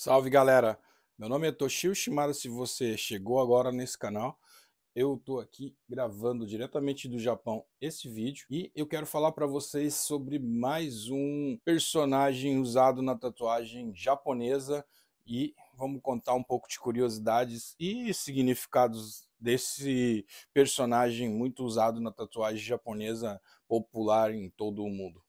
Salve galera, meu nome é Toshio Shimada. Se você chegou agora nesse canal, eu tô aqui gravando diretamente do Japão esse vídeo e eu quero falar para vocês sobre mais um personagem usado na tatuagem japonesa e vamos contar um pouco de curiosidades e significados desse personagem muito usado na tatuagem japonesa popular em todo o mundo.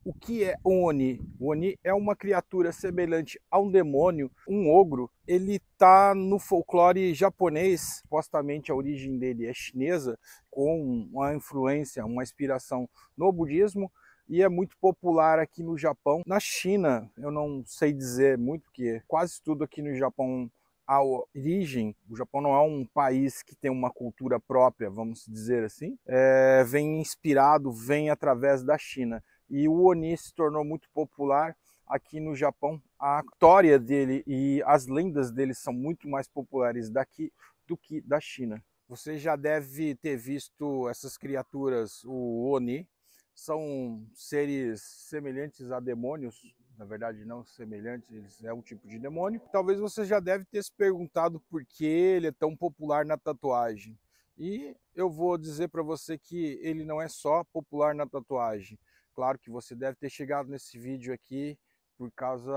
O que é um Oni? O Oni é uma criatura semelhante a um demônio, um ogro. Ele está no folclore japonês, supostamente a origem dele é chinesa, com uma influência, uma inspiração no budismo, e é muito popular aqui no Japão. Na China, eu não sei dizer muito, porque quase tudo aqui no Japão a origem, o Japão não é um país que tem uma cultura própria, vamos dizer assim, vem inspirado, vem através da China. E o Oni se tornou muito popular aqui no Japão. A história dele e as lendas dele são muito mais populares daqui do que da China. Você já deve ter visto essas criaturas, o Oni. São seres semelhantes a demônios, na verdade não semelhantes, eles é um tipo de demônio. Talvez você já deve ter se perguntado por que ele é tão popular na tatuagem. E eu vou dizer para você que ele não é só popular na tatuagem. Claro que você deve ter chegado nesse vídeo aqui por causa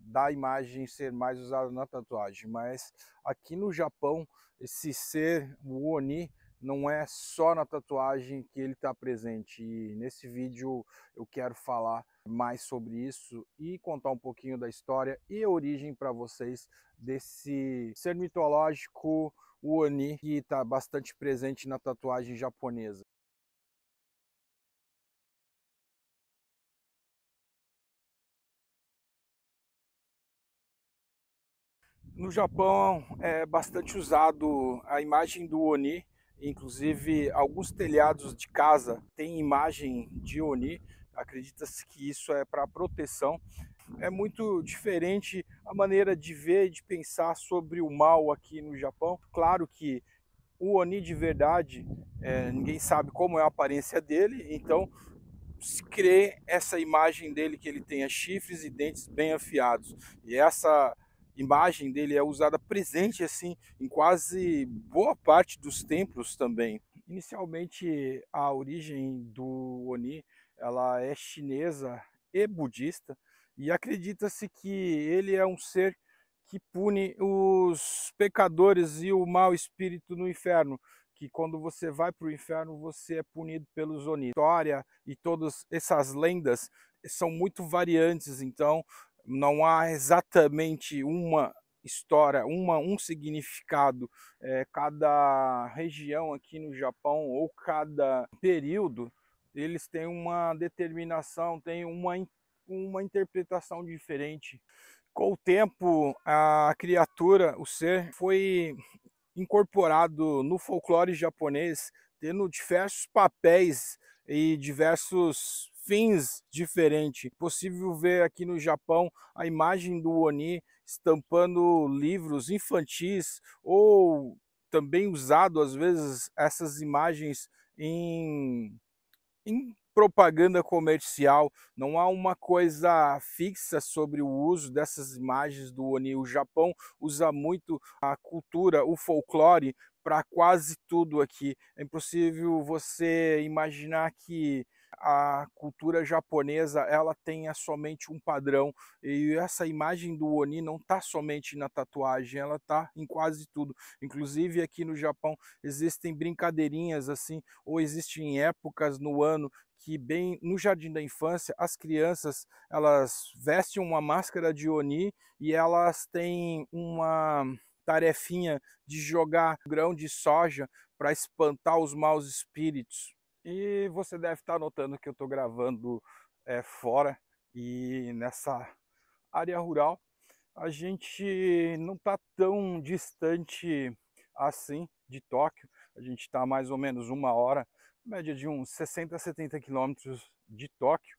da imagem ser mais usada na tatuagem, mas aqui no Japão, esse ser, o Oni, não é só na tatuagem que ele está presente. E nesse vídeo eu quero falar mais sobre isso e contar um pouquinho da história e a origem para vocês desse ser mitológico, o Oni, que está bastante presente na tatuagem japonesa. No Japão é bastante usado a imagem do Oni, inclusive alguns telhados de casa têm imagem de Oni. Acredita-se que isso é para proteção. É muito diferente a maneira de ver e de pensar sobre o mal aqui no Japão. Claro que o Oni de verdade, ninguém sabe como é a aparência dele, então se crê essa imagem dele que ele tenha chifres e dentes bem afiados. E essa imagem dele é usada presente assim em quase boa parte dos templos também. Inicialmente a origem do Oni, ela é chinesa e budista, e acredita-se que ele é um ser que pune os pecadores e o mau espírito no inferno, que quando você vai para o inferno você é punido pelos Oni. A história e todas essas lendas são muito variantes, então não há exatamente uma história, um significado. Cada região aqui no Japão ou cada período, eles têm uma determinação, têm uma interpretação diferente. Com o tempo, a criatura, o ser, foi incorporado no folclore japonês, tendo diversos papéis e diversos fins diferentes. É possível ver aqui no Japão a imagem do Oni estampando livros infantis ou também usado às vezes essas imagens em propaganda comercial. Não há uma coisa fixa sobre o uso dessas imagens do Oni. O Japão usa muito a cultura, o folclore para quase tudo aqui. É impossível você imaginar que a cultura japonesa ela tenha somente um padrão, e essa imagem do Oni não está somente na tatuagem, ela está em quase tudo. Inclusive aqui no Japão existem brincadeirinhas assim, ou existem épocas no ano que bem no jardim da infância as crianças elas vestem uma máscara de Oni e elas têm uma tarefinha de jogar grão de soja para espantar os maus espíritos. E você deve estar notando que eu estou gravando fora e nessa área rural. A gente não está tão distante assim de Tóquio. A gente está mais ou menos uma hora, média de uns 60 a 70 quilômetros de Tóquio.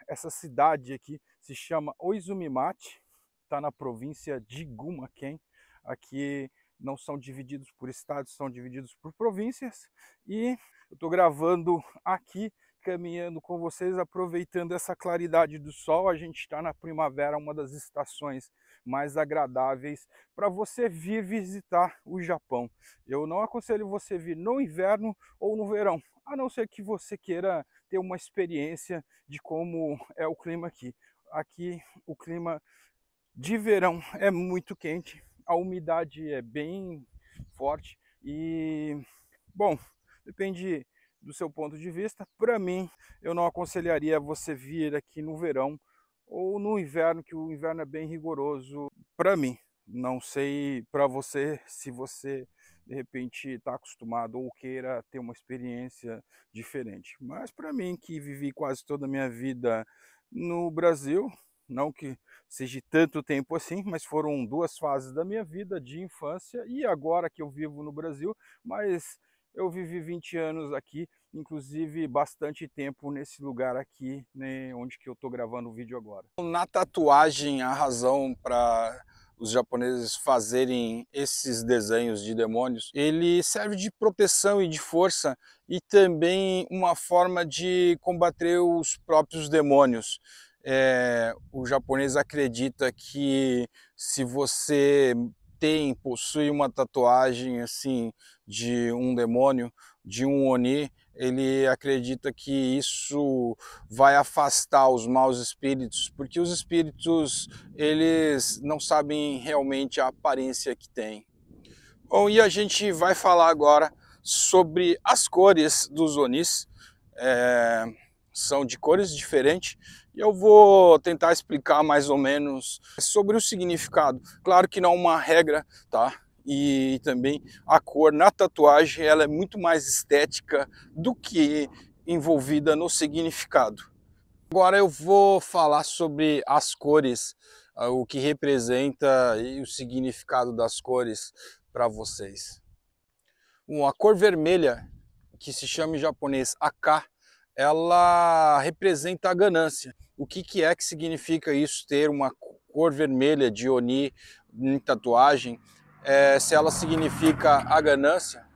Essa cidade aqui se chama Oizumi-machi, está na província de Gunma-ken. Aqui não são divididos por estados, são divididos por províncias. E eu estou gravando aqui caminhando com vocês, aproveitando essa claridade do sol. A gente está na primavera, uma das estações mais agradáveis para você vir visitar o Japão. Eu não aconselho você vir no inverno ou no verão, a não ser que você queira ter uma experiência de como é o clima aqui. Aqui o clima de verão é muito quente, a umidade é bem forte e, bom, depende do seu ponto de vista. Para mim, eu não aconselharia você vir aqui no verão ou no inverno, que o inverno é bem rigoroso para mim. Não sei para você, se você de repente está acostumado ou queira ter uma experiência diferente. Mas para mim, que vivi quase toda a minha vida no Brasil, não que seja tanto tempo assim, mas foram 2 fases da minha vida, de infância e agora que eu vivo no Brasil, mas eu vivi 20 anos aqui, inclusive bastante tempo nesse lugar aqui, né, onde que eu estou gravando o vídeo agora. Na tatuagem, a razão para os japoneses fazerem esses desenhos de demônios, ele serve de proteção e de força e também uma forma de combater os próprios demônios. O japonês acredita que se você possui uma tatuagem assim de um demônio, de um Oni, ele acredita que isso vai afastar os maus espíritos, porque os espíritos, eles não sabem realmente a aparência que têm. Bom, e a gente vai falar agora sobre as cores dos Onis. São de cores diferentes e eu vou tentar explicar mais ou menos sobre o significado. Claro que não é uma regra, tá? E também a cor na tatuagem ela é muito mais estética do que envolvida no significado. Agora eu vou falar sobre as cores, o que representa e o significado das cores para vocês. A cor vermelha, que se chama em japonês Aka, ela representa a ganância. O que é que significa isso, ter uma cor vermelha de Oni em tatuagem? Se ela significa a ganância,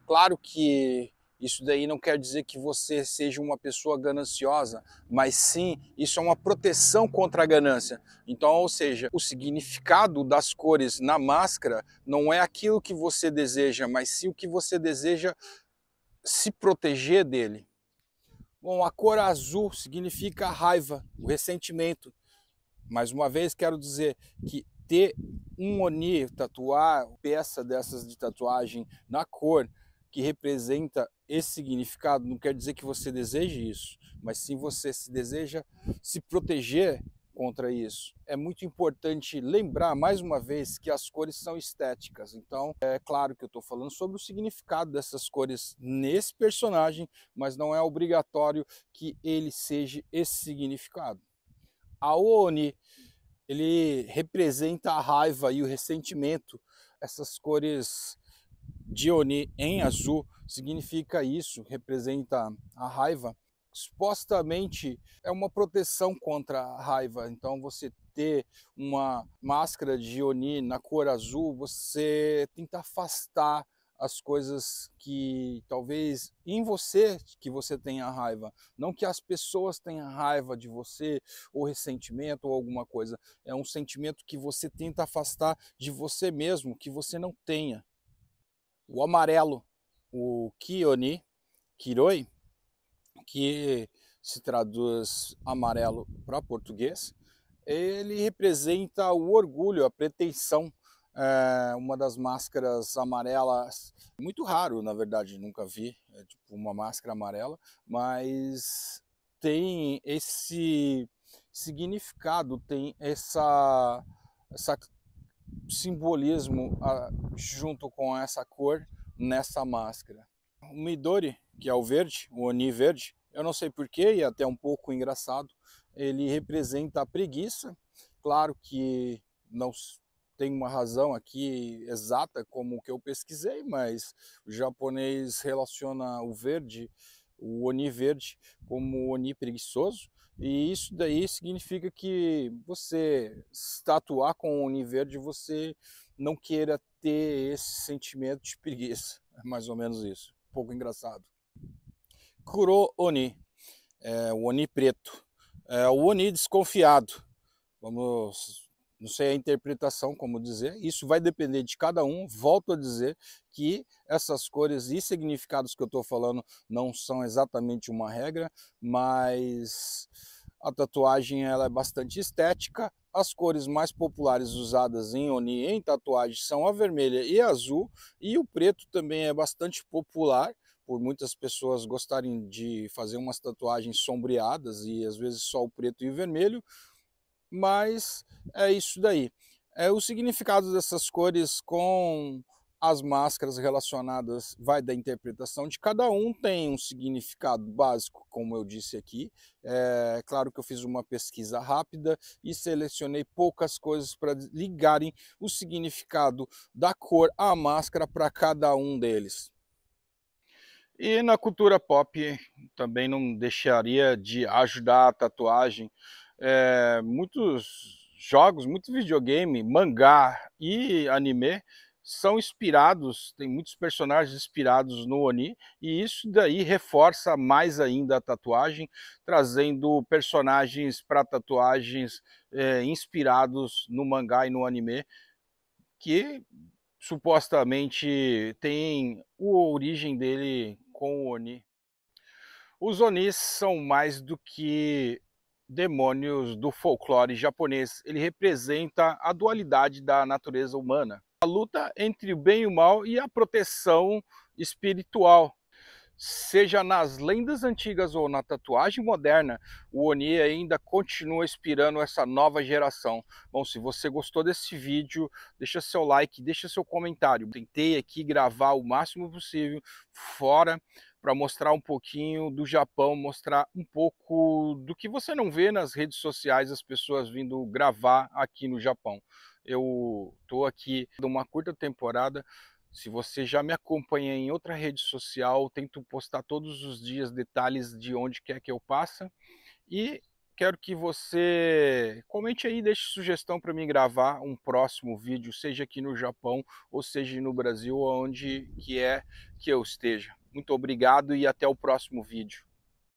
claro que isso daí não quer dizer que você seja uma pessoa gananciosa, mas sim, isso é uma proteção contra a ganância. Então, ou seja, o significado das cores na máscara não é aquilo que você deseja, mas sim o que você deseja se proteger dele. Bom, a cor azul significa a raiva, o ressentimento. Mais uma vez, quero dizer que ter um Oni, tatuar peça dessas de tatuagem na cor que representa esse significado, não quer dizer que você deseje isso, mas sim você se deseja se proteger contra isso. É muito importante lembrar, mais uma vez, que as cores são estéticas. Então, é claro que eu estou falando sobre o significado dessas cores nesse personagem, mas não é obrigatório que ele seja esse significado. A Oni, ele representa a raiva e o ressentimento. Essas cores de Oni em azul significa isso, representa a raiva. Supostamente é uma proteção contra a raiva. Então você ter uma máscara de Oni na cor azul, você tenta afastar as coisas que talvez em você que você tenha raiva, não que as pessoas tenham raiva de você ou ressentimento ou alguma coisa. É um sentimento que você tenta afastar de você mesmo, que você não tenha. O amarelo, o Ki-Oni, Kiroi, que se traduz amarelo para português, ele representa o orgulho, a pretensão. Uma das máscaras amarelas, muito raro na verdade, nunca vi, tipo uma máscara amarela, mas tem esse significado, tem essa simbolismo junto com essa cor nessa máscara. O Midori, que é o verde, o Oni verde, eu não sei porquê, e é até um pouco engraçado, ele representa a preguiça. Claro que não tem uma razão aqui exata como o que eu pesquisei, mas o japonês relaciona o verde, o Oni verde, como o Oni preguiçoso, e isso daí significa que você se tatuar com o Oni verde, você não queira ter esse sentimento de preguiça. É mais ou menos isso. Um pouco engraçado. Kuro Oni. o Oni preto. O Oni desconfiado, não sei a interpretação, como dizer, isso vai depender de cada um. Volto a dizer que essas cores e significados que eu estou falando não são exatamente uma regra, mas a tatuagem ela é bastante estética. As cores mais populares usadas em Oni, em tatuagem, são a vermelha e a azul, e o preto também é bastante popular, por muitas pessoas gostarem de fazer umas tatuagens sombreadas e às vezes só o preto e o vermelho, mas é isso daí. O significado dessas cores com as máscaras relacionadas vai da interpretação de cada um, tem um significado básico, como eu disse aqui. É claro que eu fiz uma pesquisa rápida e selecionei poucas coisas para ligarem o significado da cor à máscara para cada um deles. E na cultura pop também não deixaria de ajudar a tatuagem. Muitos jogos, muito videogame, mangá e anime são inspirados, tem muitos personagens inspirados no Oni, e isso daí reforça mais ainda a tatuagem, trazendo personagens para tatuagens inspirados no mangá e no anime, que supostamente tem a origem dele com o Oni. Os Onis são mais do que demônios do folclore japonês. Ele representa a dualidade da natureza humana, a luta entre o bem e o mal e a proteção espiritual. Seja nas lendas antigas ou na tatuagem moderna, o Oni ainda continua inspirando essa nova geração. Bom, se você gostou desse vídeo, deixa seu like, deixa seu comentário. Tentei aqui gravar o máximo possível fora para mostrar um pouquinho do Japão, mostrar um pouco do que você não vê nas redes sociais, as pessoas vindo gravar aqui no Japão. Eu estou aqui numa curta temporada. Se você já me acompanha em outra rede social, tento postar todos os dias detalhes de onde quer que eu passe. E quero que você comente aí, deixe sugestão para mim gravar um próximo vídeo, seja aqui no Japão ou seja no Brasil, onde que é que eu esteja. Muito obrigado e até o próximo vídeo.